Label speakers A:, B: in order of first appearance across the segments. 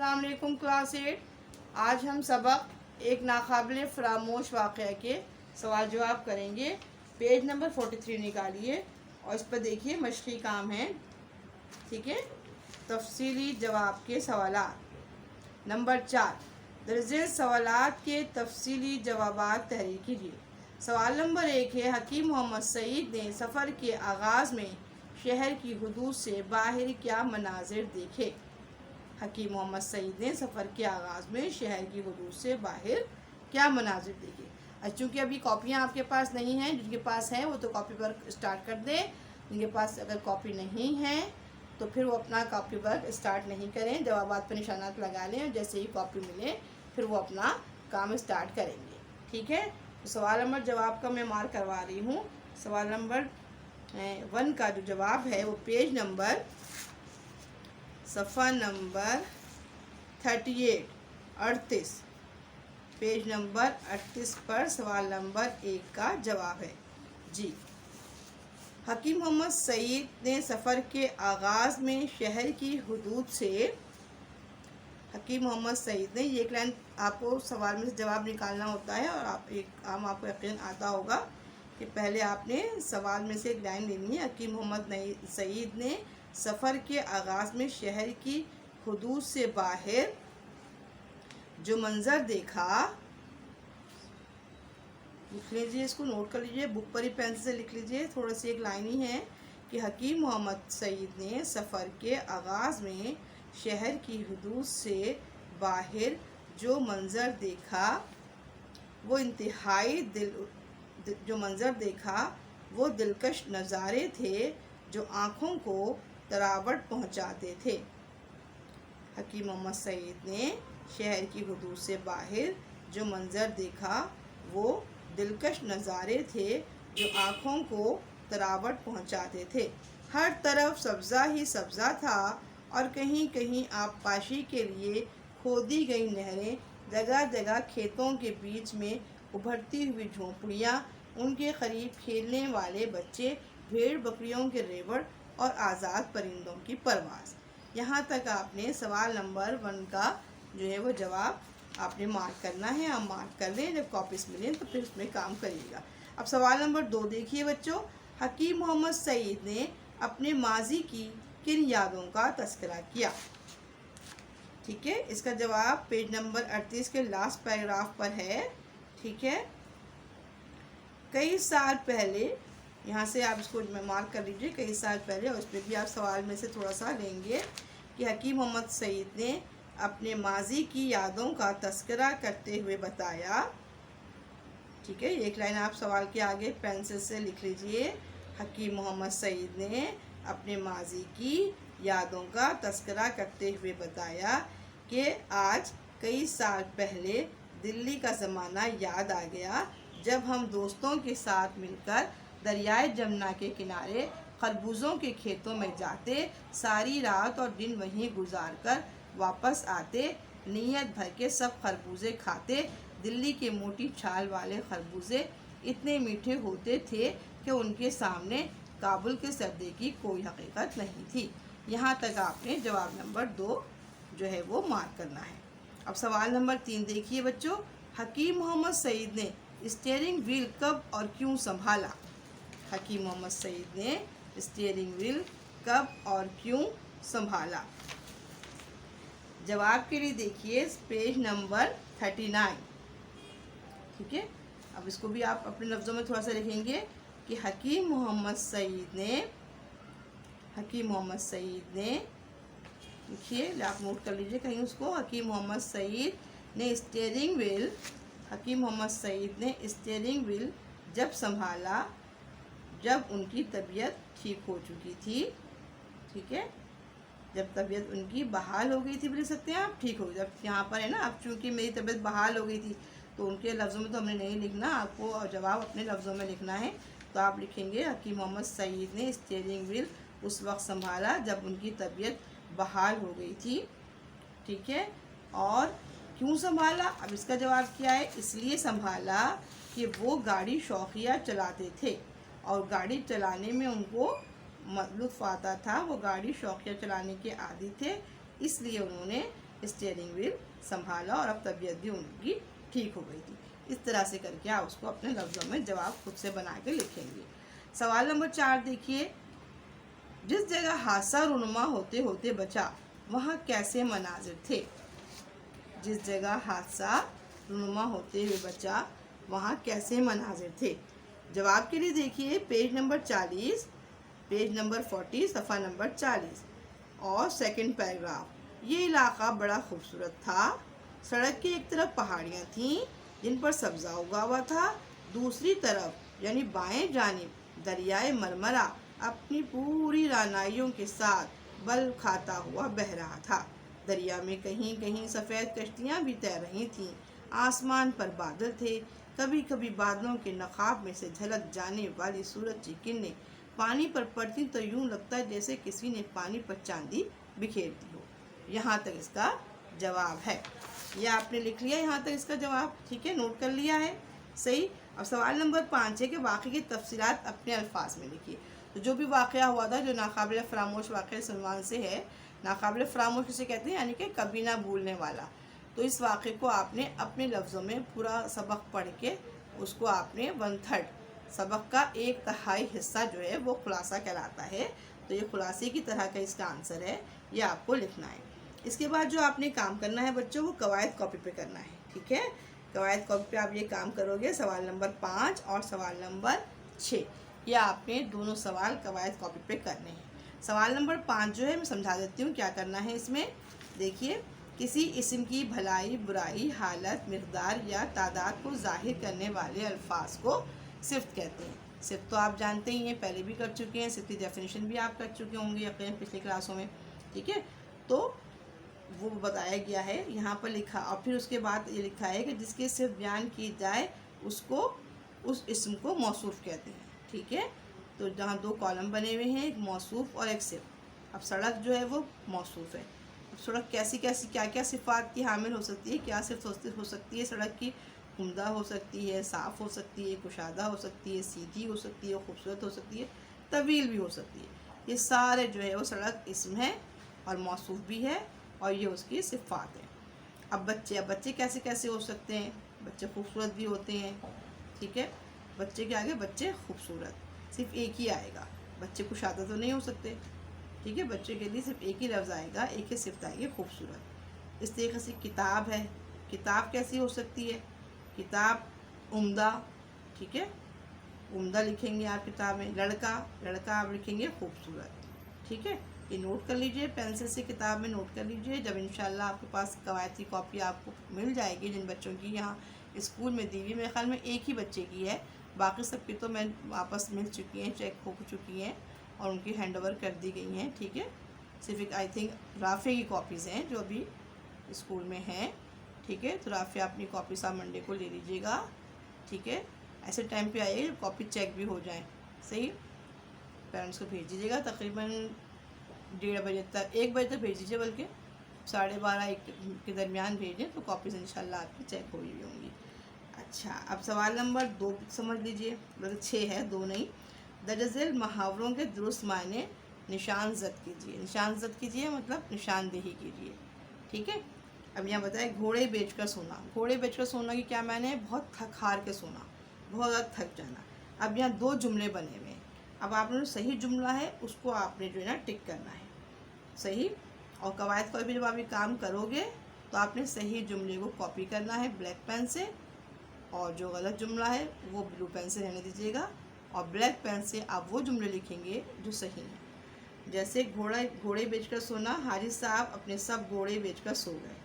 A: अस्सलाम वालेकुम क्लास 8। आज हम सबक एक नाकाबिल फरामोश वाक़या के सवाल जवाब करेंगे। पेज नंबर 43 निकालिए और इस पर देखिए मशक़ी काम है। ठीक है, तफसीली जवाब के सवालात। नंबर 4, दर्जे सवालात के तफसीली जवाबात तहरीर कीजिए। सवाल नंबर 1 है, हकीम मोहम्मद सईद ने सफ़र के आगाज़ में शहर की हदूद से बाहर क्या मनाजिर देखे। हकीम मोहम्मद सईद ने सफ़र के आगाज़ में शहर की हदूद से बाहर क्या मनाजिर देखे। चूँकि अभी कॉपियाँ आपके पास नहीं हैं, जिनके पास हैं वो तो कॉपी वर्क स्टार्ट कर दें। जिनके पास अगर कॉपी नहीं है तो फिर वो अपना कॉपी वर्क स्टार्ट नहीं करें, जवाबात पर निशानात लगा लें और जैसे ही कॉपी मिले फिर वो अपना काम स्टार्ट करेंगे। ठीक है, तो सवाल नंबर जवाब का मैं मार्क करवा रही हूँ। सवाल नंबर 1 का जो जवाब है वो पेज नंबर सफ़ा नंबर 38 पेज नंबर 38 पर सवाल नंबर 1 का जवाब है जी। हकीम मोहम्मद सईद ने सफ़र के आगाज़ में शहर की हदूद से, हकीम मोहम्मद सईद ने, ये एक लाइन आपको सवाल में से जवाब निकालना होता है और आपको यकीन आता होगा कि पहले आपने सवाल में से एक लाइन लेनी है। हकीम मोहम्मद सईद ने सफ़र के आगाज़ में शहर की हदूद से बाहर जो मंज़र देखा, लिख लीजिए, इसको नोट कर लीजिए, बुक पर ही पेन से लिख लीजिए। थोड़ा सी एक लाइन ही है कि हकीम मोहम्मद सईद ने सफ़र के आगाज़ में शहर की हदूद से बाहर जो मंज़र देखा वो वो दिलकश नज़ारे थे जो आँखों को तरावट पहुँचाते थे। हकीम मोहम्मद सईद ने शहर की हदूद से बाहर जो मंज़र देखा वो दिलकश नज़ारे थे जो आँखों को तरावट पहुँचाते थे। हर तरफ सब्ज़ा ही सब्ज़ा था और कहीं कहीं आबपाशी के लिए खोदी गई नहरें, जगह जगह खेतों के बीच में उभरती हुई झोंपड़ियाँ, उनके करीब खेलने वाले बच्चे, भेड़ बकरियों के रेवड़ और आज़ाद परिंदों की परवाज़। यहाँ तक आपने सवाल नंबर 1 का जो है वो जवाब आपने मार्क करना है। आप मार्क कर लें, जब कॉपीज़ मिलें तो फिर उसमें काम करिएगा। अब सवाल नंबर 2 देखिए बच्चों, हकीम मोहम्मद सईद ने अपने माजी की किन यादों का तज़किरा किया। ठीक है, इसका जवाब पेज नंबर 38 के लास्ट पैराग्राफ पर है। ठीक है, कई साल पहले, यहाँ से आप इसको मार्क कर लीजिए, कई साल पहले, और उसमें भी आप सवाल में से थोड़ा सा लेंगे कि हकीम मोहम्मद सईद ने अपने माजी की यादों का तज़किरा करते हुए बताया। ठीक है, एक लाइन आप सवाल के आगे पेंसिल से लिख लीजिए। हकीम मोहम्मद सईद ने अपने माजी की यादों का तज़किरा करते हुए बताया कि आज कई साल पहले दिल्ली का ज़माना याद आ गया जब हम दोस्तों के साथ मिलकर दरियाए जमुना के किनारे खरबूजों के खेतों में जाते, सारी रात और दिन वहीं गुजारकर वापस आते, नीयत भर के सब खरबूजे खाते। दिल्ली के मोटी छाल वाले खरबूजे इतने मीठे होते थे कि उनके सामने काबुल के सर्दी की कोई हकीकत नहीं थी। यहाँ तक आपने जवाब नंबर 2 जो है वो मार्क करना है। अब सवाल नंबर 3 देखिए बच्चों, हकीम मोहम्मद सईद ने स्टीयरिंग व्हील कब और क्यों संभाला। हकीम मोहम्मद सईद ने स्टीयरिंग व्हील कब और क्यों संभाला। जवाब के लिए देखिए पेज नंबर 39। ठीक है, अब इसको भी आप अपने लफ्ज़ों में थोड़ा सा लिखेंगे कि हकीम मोहम्मद सईद ने लिखिए, आप नोट कर लीजिए कहीं उसको। हकीम मोहम्मद सईद ने स्टीयरिंग व्हील जब संभाला जब उनकी तबीयत ठीक हो चुकी थी। ठीक है, जब तबीयत उनकी बहाल हो गई थी, बोल सकते हैं आप, ठीक हो गई। जब यहाँ पर है ना, अब चूँकि मेरी तबीयत बहाल हो गई थी तो उनके लफ्ज़ों में तो हमने नहीं लिखना, आपको जवाब अपने लफ्ज़ों में लिखना है। तो आप लिखेंगे हकीम मोहम्मद सईद ने स्टीयरिंग व्हील उस वक्त संभाला जब उनकी तबीयत बहाल हो गई थी। ठीक है, और क्यों संभाला, अब इसका जवाब क्या है। इसलिए संभाला कि वो गाड़ी शौकिया चलाते थे और गाड़ी चलाने में उनको लुत्फ़ आता था, वो गाड़ी शौकिया चलाने के आदी थे, इसलिए उन्होंने स्टीयरिंग व्हील संभाला और अब तबीयत भी उनकी ठीक हो गई थी। इस तरह से करके आप उसको अपने लफ्ज़ों में जवाब खुद से बना के लिखेंगे। सवाल नंबर 4 देखिए, जिस जगह हादसा रुनुमा होते होते बचा वहाँ कैसे मनाजिर थे? जिस जगह हादसा रुनुमा होते हुए बचा वहाँ कैसे मनाजिर थे? जवाब के लिए देखिए पेज नंबर 40, पेज नंबर 40, सफ़ा नंबर 40 और सेकंड पैराग्राफ। ये इलाका बड़ा खूबसूरत था। सड़क की एक तरफ पहाड़ियाँ थीं जिन पर सब्ज़ा उगा हुआ था, दूसरी तरफ यानी बाएं जानिब दरियाए मरमरा अपनी पूरी रानाइयों के साथ बल खाता हुआ बह रहा था। दरिया में कहीं कहीं सफ़ेद कश्तियाँ भी तैर रही थीं। आसमान पर बादल थे। कभी कभी बादलों के नकाब में से झलक जाने वाली सूरज की किरणें पानी पर पड़ती तो यूँ लगता जैसे किसी ने पानी पर चांदी बिखेर दी हो। यहाँ तक इसका जवाब है। यह आपने लिख लिया यहाँ तक इसका जवाब, ठीक है, नोट कर लिया है, सही। अब सवाल नंबर 5 है कि वाक़े की तफसीलात अपने अल्फाज में लिखिए। तो जो भी वाक़या हुआ था, जो नाकाबिल फ़रामोश वाक़या सलमान से है, नाकाबिल फ़रामोश किसे कहते हैं, यानी कि कभी ना भूलने वाला। तो इस वाक़े को आपने अपने लफ्ज़ों में पूरा सबक पढ़ के उसको आपने 1/3 सबक का 1/3 हिस्सा जो है वो खुलासा कहलाता है। तो ये खुलासे की तरह का इसका आंसर है, ये आपको लिखना है। इसके बाद जो आपने काम करना है बच्चों, वो कवायद कॉपी पे करना है, ठीक है। कवायद कॉपी पे आप ये काम करोगे, सवाल नंबर 5 और सवाल नंबर 6, ये आपने दोनों सवाल कवायद कॉपी पे करने हैं। सवाल नंबर 5 जो है मैं समझा देती हूँ क्या करना है इसमें। देखिए, किसी इस्म की भलाई बुराई हालत मिक़दार या तादाद को ज़ाहिर करने वाले अल्फाज को सिफ़्त कहते हैं। सिफ़्त तो आप जानते ही हैं, पहले भी कर चुके हैं, सिफ़्त की डेफिनेशन भी आप कर चुके होंगे अपने पिछली क्लासों में, ठीक है। तो वो बताया गया है यहाँ पर लिखा, और फिर उसके बाद ये लिखा है कि जिसकी सिर्फ बयान की जाए उसको उस इस्म को मौसूफ़ कहते हैं, ठीक है। तो जहाँ 2 कॉलम बने हुए हैं, एक मौसूफ़ और एक सिफ़्त। अब सड़क जो है वो मौसूफ़ है। अब सड़क कैसी कैसी क्या क्या सिफ़ात की हामिल हो सकती है, क्या सिफ़्त हो सकती है सड़क की? उम्दा हो सकती है, साफ़ हो सकती है, कुशादा हो सकती है, सीधी हो सकती है, खूबसूरत हो सकती है, तवील भी हो सकती है। ये सारे जो है वो सड़क इस्म है और मौसूफ़ भी है और ये उसकी सिफ़ात है। अब बच्चे कैसे कैसे हो सकते हैं? बच्चे खूबसूरत भी होते हैं, ठीक है। बच्चे के आगे बच्चे खूबसूरत सिर्फ एक ही आएगा, बच्चे कुशादा तो नहीं हो सकते, ठीक है। बच्चे के लिए सिर्फ एक ही लफ्ज़ आएगा, एक ही सिफ़त आएगी, खूबसूरत। इस तरीके से किताब है, किताब कैसी हो सकती है? किताब उम्दा, ठीक है, उम्दा लिखेंगे आप किताब में। लड़का आप लिखेंगे खूबसूरत, ठीक है। ये नोट कर लीजिए, पेंसिल से किताब में नोट कर लीजिए। जब इंशाल्लाह आपके पास कवायद की कॉपी आपको मिल जाएगी, जिन बच्चों की यहाँ स्कूल में दी हुई, मेरे ख्याल में एक ही बच्चे की है, बाकी सबकी तो मैं वापस मिल चुकी हैं, चेक हो चुकी हैं और उनकी हैंड ओवर कर दी गई हैं, ठीक है। सिर्फ आई थिंक राफ़े की कॉपीज़ हैं जो अभी स्कूल में हैं, ठीक है। तो राफ़े अपनी कॉपी साहब मंडे को ले लीजिएगा, ठीक है। ऐसे टाइम पे आइए कॉपी चेक भी हो जाए, सही। पेरेंट्स को भेज दीजिएगा तकरीबन 1:30 बजे तक, 1 बजे तक भेज दीजिए, बल्कि 12:30-1 के दरमियान भेजें तो कॉपीज़ इंशाल्लाह आपकी चेक हो ही होंगी। अच्छा, अब सवाल नंबर 2 समझ लीजिए, बल्कि 6 है, 2 नहीं। दर्ज मुहावरों के दुरुस्त मायने निशान ज़द कीजिए। निशान ज़द कीजिए मतलब निशानदेही कीजिए, ठीक है। अब यहाँ बताए घोड़े बेचकर सोना। घोड़े बेचकर सोना की क्या मायने है? बहुत थक हार के सोना, बहुत ज़्यादा थक जाना। अब यहाँ 2 जुमले बने हुए हैं। अब आपने जो सही जुमला है उसको आपने जो है ना टिक करना है, सही। और कवायद पर भी जब आप ये काम करोगे तो आपने सही जुमले को कॉपी करना है ब्लैक पेन से, और जो गलत जुमला है वो ब्लू पेन से रहने दीजिएगा, और ब्लैक पेन से आप वो जुमले लिखेंगे जो सही हैं। जैसे घोड़े बेचकर सोना, हाजी साहब अपने सब घोड़े बेचकर सो गए।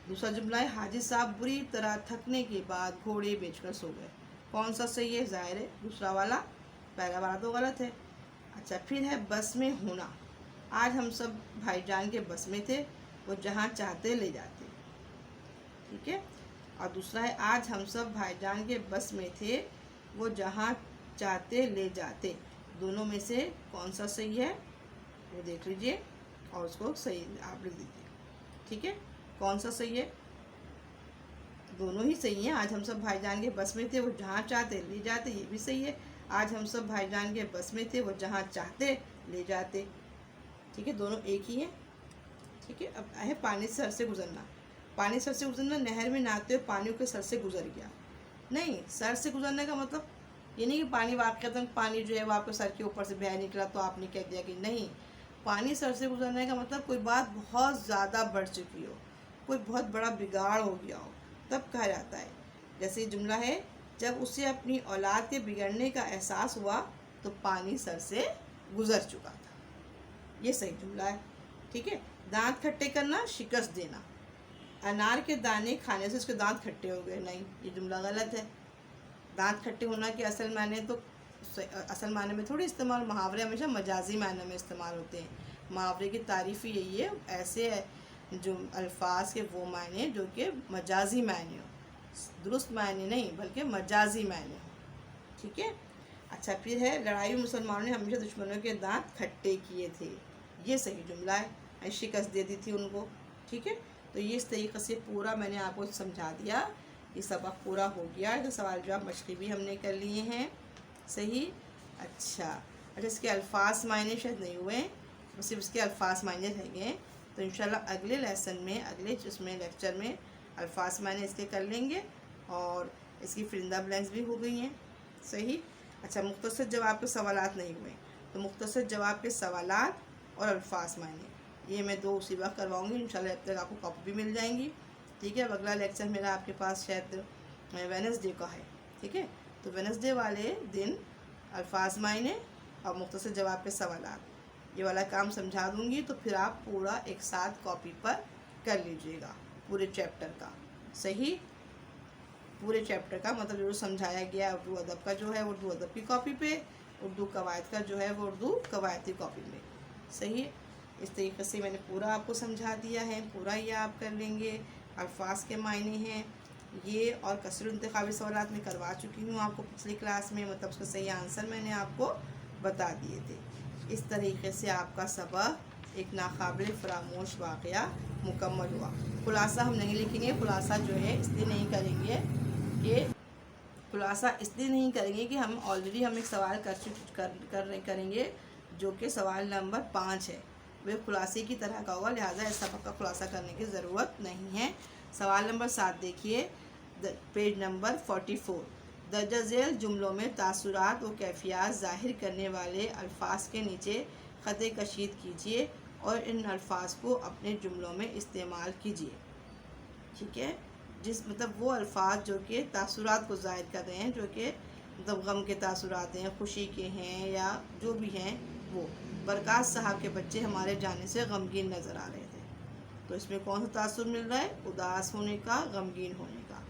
A: दूसरा जुमला है हाजी साहब बुरी तरह थकने के बाद घोड़े बेचकर सो गए। कौन सा सही है? ज़ाहिर है दूसरा वाला, पहला वाला तो गलत है। अच्छा, फिर है बस में होना। आज हम सब भाईजान के बस में थे, वो जहाँ चाहते ले जाते, ठीक है। और दूसरा है आज हम सब भाईजान के बस में थे, वो जहाँ चाहते ले जाते। दोनों में से कौन सा सही है वो देख लीजिए और उसको सही आप लिख दीजिए, ठीक है। कौन सा सही है? दोनों ही सही हैं। आज हम सब भाईजान के बस में थे, वो जहाँ चाहते ले जाते, ये भी सही है। आज हम सब भाईजान के बस में थे, वो जहाँ चाहते ले जाते, ठीक है, दोनों एक ही हैं, ठीक है। अब है पानी से सर से गुजरना। पानी सर से गुजरना, नहर में नहाते हुए पानी के सर से गुजर गया। नहीं, सर से गुजरने का मतलब ये नहीं कि पानी वाक़तन पानी जो है वो आपके सर के ऊपर से बह निकला तो आपने कह दिया कि नहीं। पानी सर से गुजरने का मतलब कोई बात बहुत ज़्यादा बढ़ चुकी हो, कोई बहुत बड़ा बिगाड़ हो गया हो, तब कहा जाता है। जैसे ये जुमला है, जब उसे अपनी औलाद के बिगड़ने का एहसास हुआ तो पानी सर से गुजर चुका था। ये सही जुमला है, ठीक है। दांत खट्टे करना, शिकस्त देना। अनार के दाने खाने से उसके दांत खट्टे हो गए, नहीं, ये जुमला गलत है। दांत खट्टे होना के असल मायने में थोड़ी इस्तेमाल, मुहावरे हमेशा मजाजी मायने में इस्तेमाल होते हैं। मुहावरे की तारीफ़ ही यही है, ऐसे जो अल्फाज के वो मायने जो कि मजाजी मायने हो, दुरुस्त मायने नहीं बल्कि मजाजी मायने हो, ठीक है। अच्छा, फिर है लड़ाई में मुसलमानों ने हमेशा दुश्मनों के दांत खट्टे किए थे। ये सही जुमला है, शिकस्त दे दी थी उनको, ठीक है। तो ये इस तरीके से पूरा मैंने आपको समझा दिया। ये सबक पूरा हो गया। तो सवाल जवाब मशक़ी भी हमने कर लिए हैं, सही। अच्छा, इसके अल्फाज मायने शायद नहीं हुए, सिर्फ इसके अल्फाज मायने रह गए। तो इंशाल्लाह अगले लेसन में, अगले इसमें लेक्चर में अल्फाज मायने इसके कर लेंगे। और इसकी फिरिंदा ब्लैंक्स भी हो गई हैं, सही। अच्छा, मुख्तसर जवाब के सवालात नहीं हुए, तो मुख्तसर जवाब के सवालात और अल्फाज मायने ये मैं 2 उसी वक्त करवाऊँगी इंशाल्लाह। अब तक आपको कॉपी भी मिल जाएंगी, ठीक है। अब अगला लेक्चर मेरा आपके पास शायद वेडनेसडे का है, ठीक है। तो वेडनेसडे वाले दिन अल्फाज मायने और मुख्तसर जवाब के सवालात ये वाला काम समझा दूँगी। तो फिर आप पूरा एक साथ कॉपी पर कर लीजिएगा पूरे चैप्टर का, सही। पूरे चैप्टर का मतलब जो समझाया गया उर्दू अदब का जो है उर्दू अदब की कॉपी पे, उर्दू कवायद का जो है वो उर्दू कवायद की कॉपी में, सही। इस तरीके से मैंने पूरा आपको समझा दिया है, पूरा ये आप कर लेंगे। अल्फाज के मायने हैं ये, और कसर इंतखाबी सवालात में करवा चुकी हूँ आपको पिछली क्लास में, मतलब उसका सही आंसर मैंने आपको बता दिए थे। इस तरीके से आपका सबक एक नाकाबिल फरामोश वाक़या मुकम्मल हुआ। खुलासा हम नहीं लिखेंगे, खुलासा जो है इसलिए नहीं करेंगे कि हम ऑलरेडी हम एक सवाल करेंगे जो कि सवाल नंबर 5 है, वह खुलासे की तरह का होगा, लिहाजा इस सबक का खुलासा करने की ज़रूरत नहीं है। सवाल नंबर 7 देखिए, पेज नंबर 44। दर्ज झेल जुमलों में तासुरात व कैफियत ज़ाहिर करने वाले अल्फाज के नीचे ख़त कशीद कीजिए और इन अल्फाज को अपने जुमलों में इस्तेमाल कीजिए, ठीक है। मतलब वो अल्फाज जो कि तासुरात को ज़ाहिर कर रहे हैं, जो कि मतलब गम के तासुरात हैं, खुशी के हैं, या जो भी हैं वो। बरकात साहब के बच्चे हमारे जाने से गमगीन नज़र आ रहे थे, तो इसमें कौन सा तासुर मिल रहा है? उदास होने का, गमगीन होने का।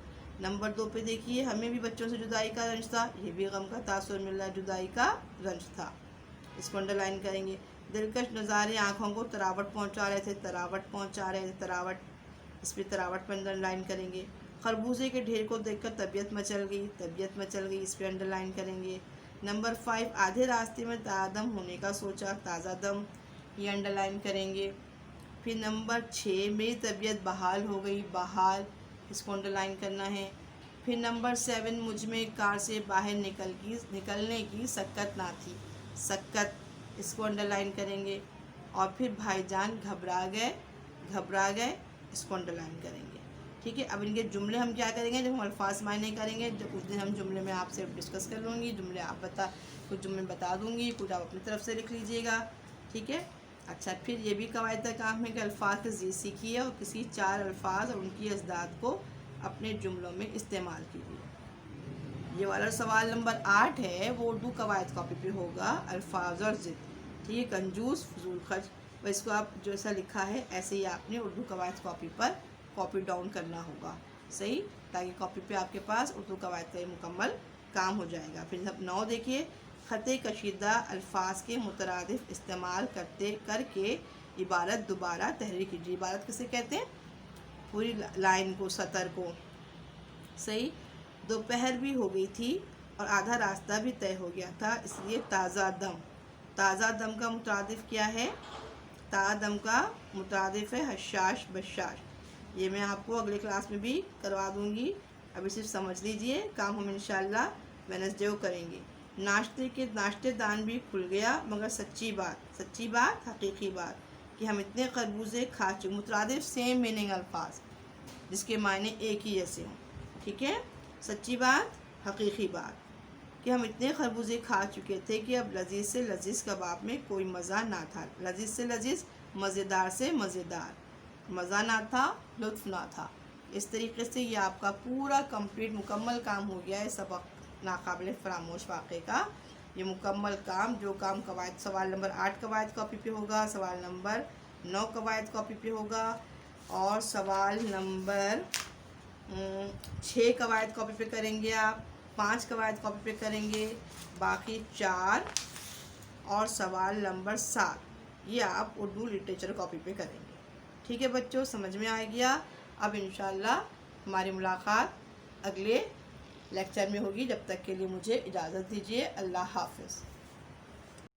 A: नंबर 2 पे देखिए, हमें भी बच्चों से जुदाई का रंज था, ये भी गम का तासुर मिल रहा है, जुदाई का रंज था, इसको अंडरलाइन करेंगे। दिलकश नज़ारे आँखों को तरावट पहुँचा रहे थे, तरावट, इस पर तरावट पर अंडरलाइन करेंगे। खरबूजे के ढेर को देखकर तबीयत मचल गई, इस पर अंडरलाइन करेंगे। नंबर 5, आधे रास्ते में ताज़ा होने का सोचा, ताज़ा दम, ये अंडरलाइन करेंगे। फिर नंबर 6, मेरी तबीयत बहाल हो गई, बहाल, इसको अंडरलाइन करना है। फिर नंबर 7, मुझ में कार से बाहर निकलने की सक्कत ना थी, सक्कत, इसको अंडरलाइन करेंगे। और फिर भाईजान घबरा गए, इसको अंडरलाइन करेंगे, ठीक है। अब इनके जुमले हम क्या करेंगे, जब हम अल्फाज मायने करेंगे, जब उस दिन हम जुमले में आपसे डिस्कस कर लूँगी, जुमले आप कुछ जुमले बता दूँगी, कुछ आप अपनी तरफ से लिख लीजिएगा, ठीक है। अच्छा, फिर ये भी कवायद का काम है कि अल्फाज की ज़ीद सीखिए और किसी 4 अल्फाज और उनकी अजदाद को अपने जुमलों में इस्तेमाल कीजिए। ये वाला सवाल नंबर 8 है, वो उर्दू कवायद कॉपी पे होगा, अल्फाज और ज़िद, ठीक है। कंजूस, फजूल खर्च, और इसको आप जैसा लिखा है ऐसे ही आपने उर्दू कवायद कॉपी पर कॉपी डाउन करना होगा, सही, ताकि कॉपी पे आपके पास उर्दू कवायद का मुकम्मल काम हो जाएगा। फिर 9 देखिए, ख़त कशीदा अल्फाज के मुतरादिफ इस्तेमाल करके इबारत दोबारा तहरीर कीजिए। इबारत किसे कहते हैं? पूरी लाइन को, सतर को, सही। दोपहर भी हो गई थी और आधा रास्ता भी तय हो गया था, इसलिए ताज़ा दम का मुतरादिफ क्या है? ताज़ा दम का मुतरादिफ है हशाश बशाश। ये मैं आपको अगले क्लास में भी करवा दूँगी, अभी सिर्फ समझ लीजिए, काम हम इंशाल्लाह वेडनेसडे को करेंगे। नाश्तेदान भी खुल गया, मगर सच्ची बात, हकीकी बात, کہ ہم اتنے خربوزے کھا چکے، مترادف سیم میننگ الفاظ جس کے معنی ایک ہی جیسے ہوں، ٹھیک ہے، سچی بات، حقیقی بات، کہ ہم اتنے خربوزے کھا چکے تھے کہ اب لذیذ سے لذیذ کباب میں کوئی مزہ نہ تھا، لذیذ سے لذیذ، مزیدار سے مزیدار، مزہ نہ تھا، لطف نہ تھا۔ اس طریقے سے یہ آپ کا پورا کمپلیٹ مکمل کام ہو گیا ہے سبق ناقابل فراموش واقعے کا۔ یہ مکمل کام، جو کام قواعد، سوال نمبر 8 قواعد کاپی پہ ہوگا، سوال نمبر 9 قواعد کاپی پہ ہوگا، اور سوال نمبر 6 قواعد کاپی پہ کریں گے، آپ 5 قواعد کاپی پہ کریں گے، باقی 4 اور سوال نمبر 7 یہ آپ اردو لٹریچر کاپی پہ کریں گے۔ ٹھیک ہے بچوں، سمجھ میں آ گیا؟ اب انشاءاللہ ہماری ملاقات اگلے لیکچر میں ہوگی، جب تک کے لیے مجھے اجازت دیجیے، اللہ حافظ۔